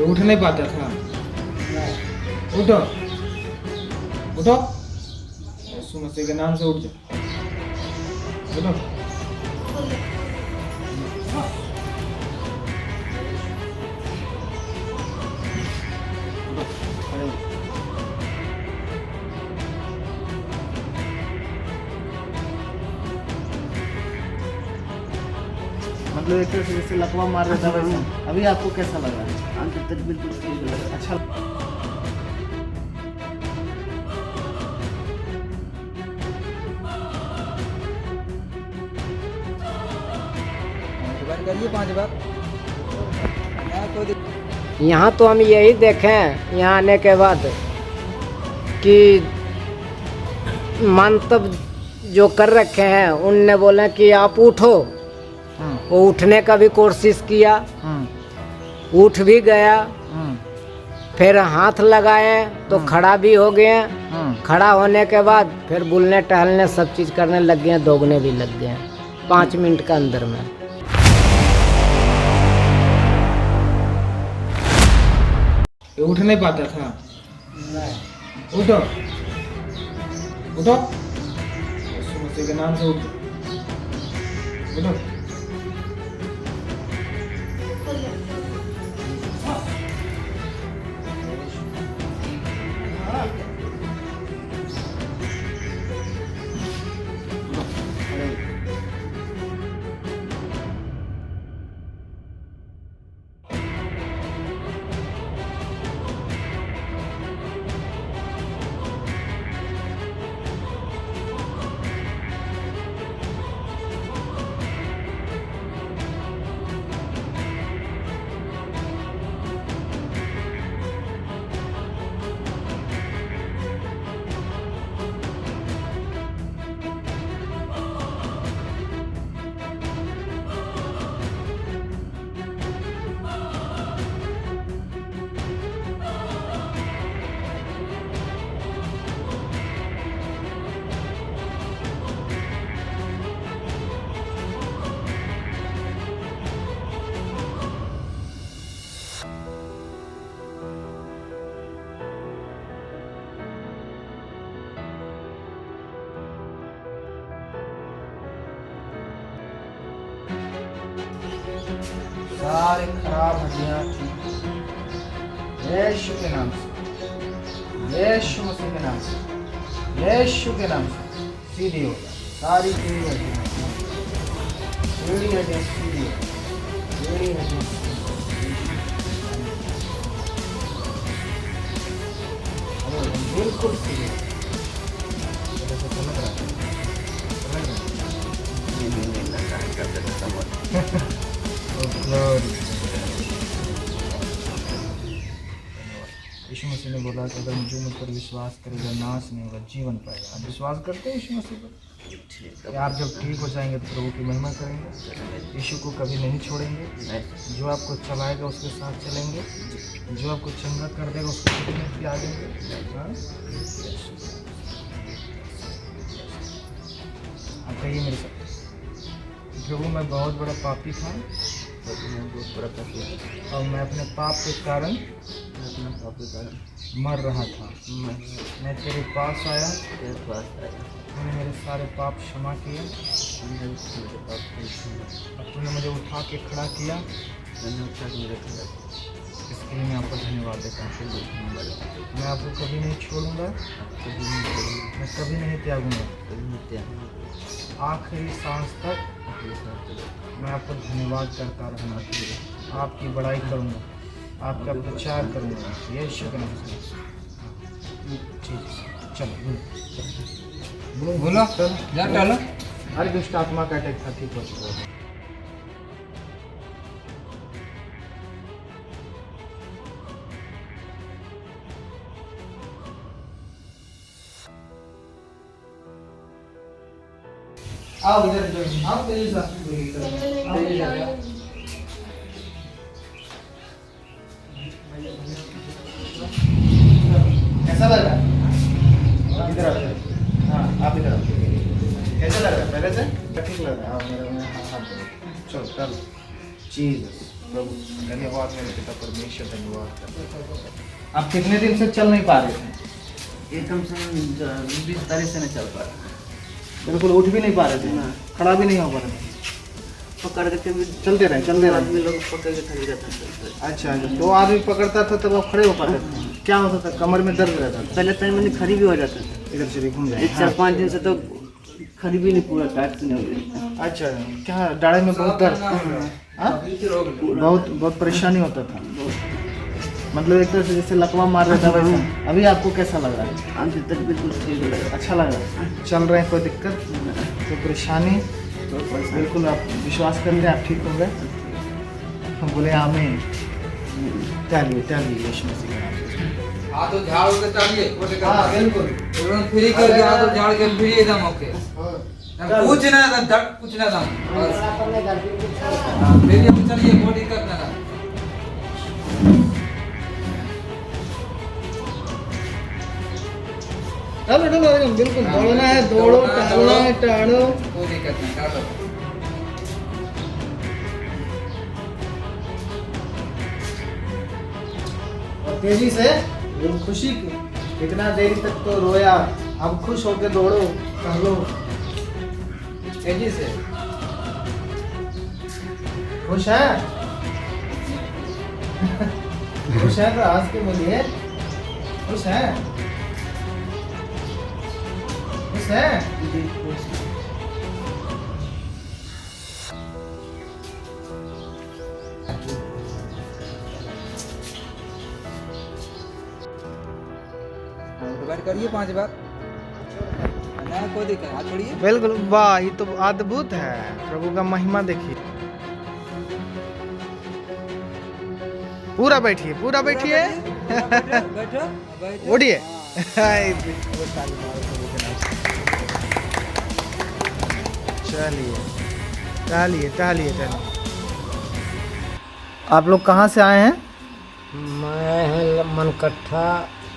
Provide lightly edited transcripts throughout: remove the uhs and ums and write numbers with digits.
ये उठ नहीं पाता था। उठो उठो, यीशु मसीह के नाम से उठ जाओ। उठो। मतलब एक तरह से जैसे लकवा मार देता है वैसे। अभी आपको कैसा लगा? अंदर बिल्कुल ठीक लगा। अच्छा करिए 5 बार। यहाँ तो हम यही देखें यहाँ आने के बाद कि मंतव्य जो कर रखे हैं उनने बोला कि आप उठो। वो उठने का भी कोशिश किया, उठ भी गया। फिर हाथ लगाए तो खड़ा भी हो गए। खड़ा होने के बाद फिर बुलने टहलने सब चीज़ करने लग गए, दौड़ने भी लग गए 5 मिनट के अंदर में। ये उठ नहीं पाता था। उठो उठो, यीशु मसीह के नाम से उठ जाओ। उठो। सारे खराब हड्डियां ठीक, यीशु के नाम से, यीशु मसीह के नाम से, यीशु के नाम से सीधी हो जाए। सारी टेढ़ी हड्डियां सीधी हो जाए, टेढ़ी हड्डियां बिल्कुल सीधी हो जाए। यीशु मसीह ने बोला कि अगर जो मुझ पर विश्वास करेगा नाश नहीं होगा, जीवन पाएगा। आप विश्वास करते हैं यीशु मसीह पर? आप जब ठीक हो जाएंगे तो प्रभु की महिमा करेंगे, यीशु को कभी नहीं छोड़ेंगे। जो आपको चलाएगा उसके साथ चलेंगे, जो आपको चंगा कर देगा उसको कभी नहीं त्यागेंगे। आप कहिए मेरे साथ, प्रभु मैं बहुत बड़ा पापी था और मैं अपने पाप के कारण मर रहा था। मैं तेरे पास आया, तूने मेरे सारे पाप क्षमा किए, अब तूने मुझे उठा के खड़ा किया। इसके लिए मैं आपको धन्यवाद देता हूँ। मैं आपको कभी नहीं छोड़ूंगा, मैं कभी नहीं त्यागूंगा। आखिरी सांस तक मैं आपको धन्यवाद करता रहूँगा, आपकी बड़ाई करूँगा, आपका प्रचार करूँगा यीशु के नाम से। ठीक, चलो बोलो चलो। हर दुष्ट आत्मा का अटैक था ठीक हो चुका है। आओ इधर आओ, तेजी से कैसा लग रहा है? इधर आओ। हाँ आप इधर आओ। कैसा लग रहा है? पहले से ठीक लग रहा है? आओ मेरे हाथ दो। चलो कर जीसस प्रभु, धन्यवाद मेरे पिता परमेश्वर, धन्यवाद। आप कितने दिन से चल नहीं पा रहे थे? ये कम से कम 20 तारीख से नहीं चल पा रहा, बिल्कुल उठ भी नहीं पा रहे थे, खड़ा भी नहीं हो पा रहे थे, पकड़ के कभी चलते रहे। आदमी लोग पकड़ के खड़ी रहता था। अच्छा, दो आदमी पकड़ता था तब आप खड़े हो पाते थे। क्या होता था? कमर में दर्द रहता था? पहले टाइम में खड़ी भी हो जाता था, इधर से घूम जाए। 4-5 दिन से तो खड़ी भी नहीं, पूरा टाइट से नहीं हो गया। अच्छा, क्या डाढ़े में बहुत दर्द? हाँ? बहुत परेशानी होता था, मतलब एक तरह से जैसे लकवा मार रहा था वैसा। अभी आपको कैसा लग रहा है? अभी तक बिल्कुल ठीक लग रहा अच्छा लग रहा है? चल रहे हैं, कोई दिक्कत, कोई परेशानी? बिल्कुल आप विश्वास कर लें, आप ठीक हो गए। हम बोले आमीन। चलिए यीशु मसीह के नाम से। हाथ तो झाड़ के चाहिए हाँ बिल्कुल, एकदम फ्री कर दिया, हाथ तो झाड़ के फ्री एकदम ओके, कुछ ना एकदम धक कुछ ना एकदम बस। फ्री अब चलिए, कोई दिक्कत ना। चलो बिल्कुल दौड़ना है, दौड़ो, टहलना है, टहलो। कोई दिक्कत नहीं, कर लो। और तेजी से, ये खुशी कितना देर तक तो रोया, अब खुश होकर दौड़ो, टहलो, तेजी से। खुश है? खुश है तो आज के बोलिए, खुश है? खुश है? डिवाइड करिए 5 बार, ना कोई दिक्कत, हाथ छोड़िए। बिल्कुल, वाह, ये तो अद्भुत है, प्रभु का महिमा देखिए। पूरा बैठिए, पूरा बैठिए, बैठो बैठो, उठिए। चलिए। आप लोग कहाँ से आए हैं? मैं मनकट्ठा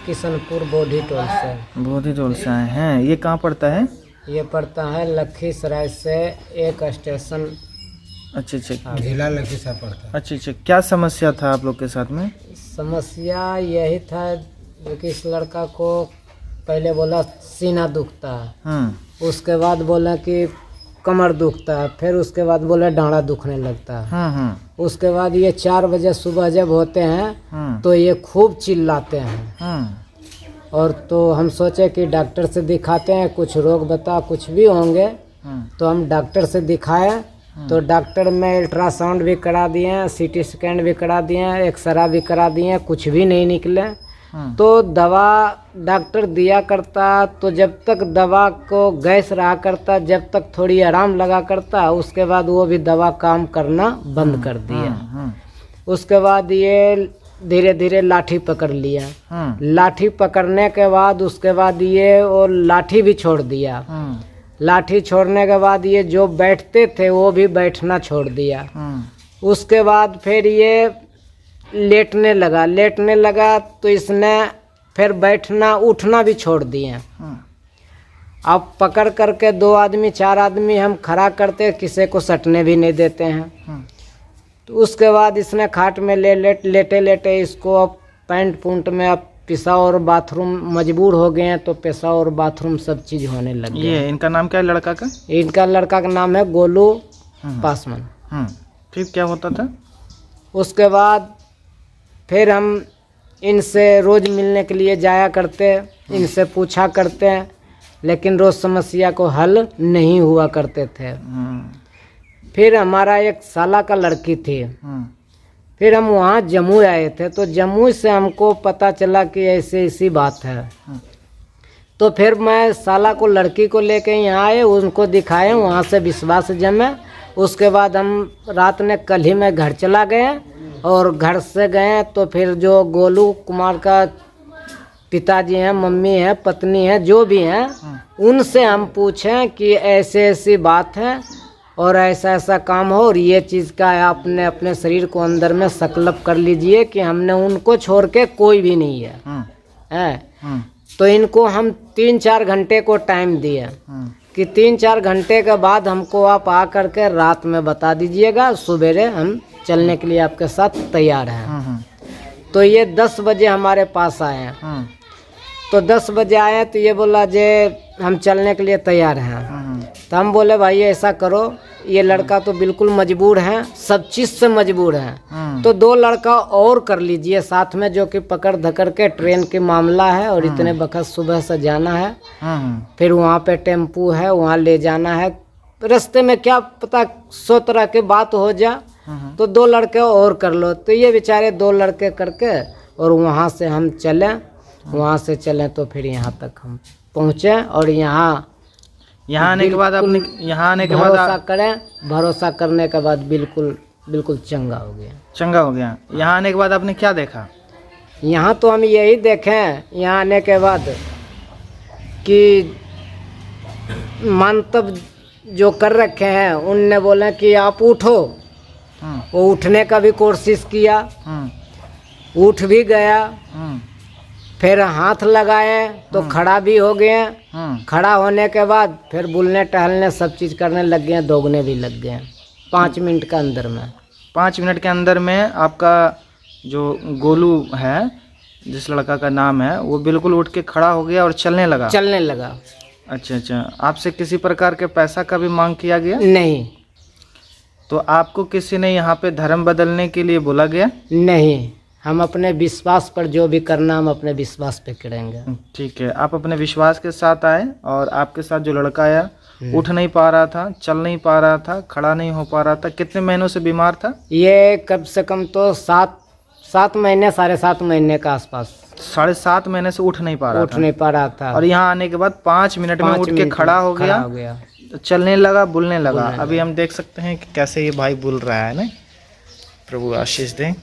किशनपुर बोधी टोल से। बोधी टोल से आए हैं। ये कहाँ पड़ता है? ये पड़ता है लखीसराय से एक स्टेशन। अच्छा, जिला लखीसराय पड़ता है। अच्छा, क्या समस्या था आप लोग के साथ में? समस्या यही था कि इस लड़का को पहले बोला सीना दुखता है, उसके बाद बोला कि कमर दुखता है, फिर उसके बाद बोला डांडा दुखने लगता है। उसके बाद ये 4 बजे सुबह जब होते हैं तो ये खूब चिल्लाते हैं। और तो हम सोचे कि डॉक्टर से दिखाते हैं, कुछ रोग बता कुछ भी होंगे। तो हम डॉक्टर से दिखाए तो डॉक्टर में अल्ट्रासाउंड भी करा दिए, सीटी स्कैन भी करा दिए, एक्सरा भी करा दिए, कुछ भी नहीं निकले। तो दवा डॉक्टर दिया करता, तो जब तक दवा को गैस रहा करता, जब तक थोड़ी आराम लगा करता, उसके बाद वो भी दवा काम करना बंद कर दिया। उसके बाद ये धीरे धीरे लाठी पकड़ लिया। लाठी पकड़ने के बाद उसके बाद ये वो लाठी भी छोड़ दिया। लाठी छोड़ने के बाद ये जो बैठते थे वो भी बैठना छोड़ दिया। उसके बाद फिर ये लेटने लगा तो इसने फिर बैठना उठना भी छोड़ दिए। अब पकड़ करके 2 आदमी 4 आदमी हम खड़ा करते, किसी को सटने भी नहीं देते हैं। तो उसके बाद इसने खाट में लेटे इसको अब पैंट पूंट में अब पेशाब और बाथरूम मजबूर हो गए हैं, तो पेशाब और बाथरूम सब चीज़ होने लग गया। ये इनका नाम क्या है लड़का का? इनका लड़का का नाम है गोलू पासवान। फिर क्या होता था? उसके बाद फिर हम इनसे रोज़ मिलने के लिए जाया करते, इनसे पूछा करते, लेकिन रोज़ समस्या को हल नहीं हुआ करते थे। फिर हमारा एक साला का लड़की थी, फिर हम वहाँ जम्मू आए थे, तो जम्मू से हमको पता चला कि ऐसी बात है। तो फिर मैं साला को लड़की को लेके यहाँ आए, उनको दिखाए, वहाँ से विश्वास जमे। उसके बाद हम रात ने कल ही में घर चला गए, और घर से गए तो फिर जो गोलू कुमार का पिताजी हैं, मम्मी हैं, पत्नी है, जो भी हैं, उनसे हम पूछें कि ऐसी बात है और ऐसा काम हो, और ये चीज़ का आपने अपने शरीर को अंदर में संकल्प कर लीजिए कि हमने उनको छोड़ के कोई भी नहीं है। तो इनको हम 3-4 घंटे को टाइम दिए कि 3-4 घंटे के बाद हमको आप आ करके रात में बता दीजिएगा, सवेरे हम चलने के लिए आपके साथ तैयार हैं। तो ये 10 बजे हमारे पास आए हैं। तो 10 बजे आए तो ये बोला जे हम चलने के लिए तैयार हैं। तो हम बोले भाई ऐसा करो, ये लड़का तो बिल्कुल मजबूर है, सब चीज़ से मजबूर है, तो 2 लड़का और कर लीजिए साथ में, जो कि पकड़ धकड़ के ट्रेन के मामला है और इतने वक्त सुबह से जाना है, फिर वहाँ पे टेम्पू है, वहाँ ले जाना है, रास्ते में क्या पता 100 तरह के बात हो जा, तो 2 लड़के और कर लो। तो ये बेचारे 2 लड़के करके और वहाँ से हम चलें, वहाँ से चलें तो फिर यहाँ तक हम पहुँचे। और यहाँ आने के बाद आपने भरोसा करें, भरोसा करने के बाद बिल्कुल चंगा हो गया। चंगा हो गया। यहाँ आने के बाद आपने क्या देखा? यहाँ तो हम यही देखें यहाँ आने के बाद कि मंतव जो कर रखे हैं, उनने बोले कि आप उठो, वो उठने का भी कोशिश किया, उठ भी गया, फिर हाथ लगाए तो खड़ा भी हो गए, खड़ा होने के बाद फिर बुलने टहलने सब चीज़ करने लग गए, दौड़ने भी लग गए 5 मिनट के अंदर में। 5 मिनट के अंदर में आपका जो गोलू है, जिस लड़का का नाम है, वो बिल्कुल उठ के खड़ा हो गया और चलने लगा। अच्छा। आपसे किसी प्रकार के पैसा का भी मांग किया गया? नहीं। तो आपको किसी ने यहाँ पे धर्म बदलने के लिए बोला गया? नहीं, हम अपने विश्वास पर जो भी करना हम अपने विश्वास पे करेंगे। ठीक है, आप अपने विश्वास के साथ आए और आपके साथ जो लड़का आया उठ नहीं पा रहा था, चल नहीं पा रहा था, खड़ा नहीं हो पा रहा था। कितने महीनों से बीमार था? ये कम से कम तो 7 महीने 7.5 महीने के आसपास। 7.5 महीने से उठ नहीं पा रहा था। और यहाँ आने के बाद 5 मिनट में उठ के खड़ा हो गया, चलने लगा, बुलने लगा। अभी हम देख सकते हैं कि कैसे ये भाई बुल रहा है ना। प्रभु आशीष दें।